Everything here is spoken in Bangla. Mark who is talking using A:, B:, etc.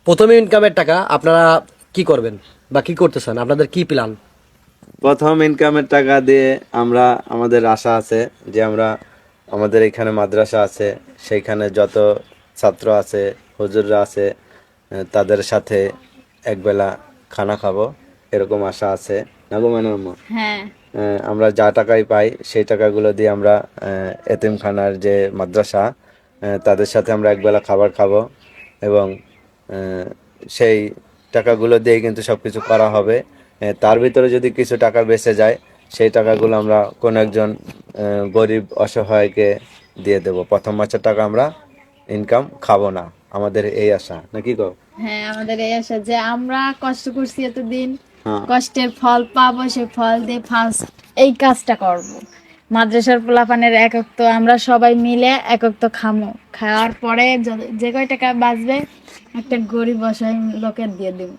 A: প্রথম ইনকামের টাকা আপনারা কি করবেন বা কি করতেছেন, আপনাদের কি প্ল্যান?
B: প্রথম ইনকামের টাকা দিয়ে আমরা, আমাদের আশা আছে যে আমরা আমাদের এখানে মাদ্রাসা আছে, সেইখানে যত ছাত্র আছে, হুজুররা আছে, তাদের সাথে একবেলা খানা খাবো, এরকম আশা আছে। না গো মানব,
C: হ্যাঁ,
B: আমরা যা টাকাই পাই সেই টাকাগুলো দিয়ে আমরা এতিমখানার যে মাদ্রাসা, তাদের সাথে আমরা একবেলা খাবার খাবো এবং আহ, সেই টাকাগুলো দিয়ে কিন্তু সব কিছু করা হবে। তার ভিতরে যদি কিছু টাকা বেঁচে যায়, সেই টাকাগুলো আমরা কোনো একজন গরিব অসহায়কে দিয়ে দেব। প্রথম মাসের টাকা আমরা ইনকাম খাবো না, আমাদের এই আশা, নাকি গো?
C: হ্যাঁ, আমাদের এই আশা যে আমরা কষ্ট করছি এতদিন,
B: হ্যাঁ।
C: কষ্টের ফল পাবো, সেই ফল দিয়ে ফার্স্ট এই কাজটা করব। মাদ্রাসার পোলাপানের একক তো আমরা সবাই মিলে একক তো খামো, খাওয়ার পরে যে কয় টাকা বাঁচবে একটা গরিব অসহায় লোকের দিয়ে দিব।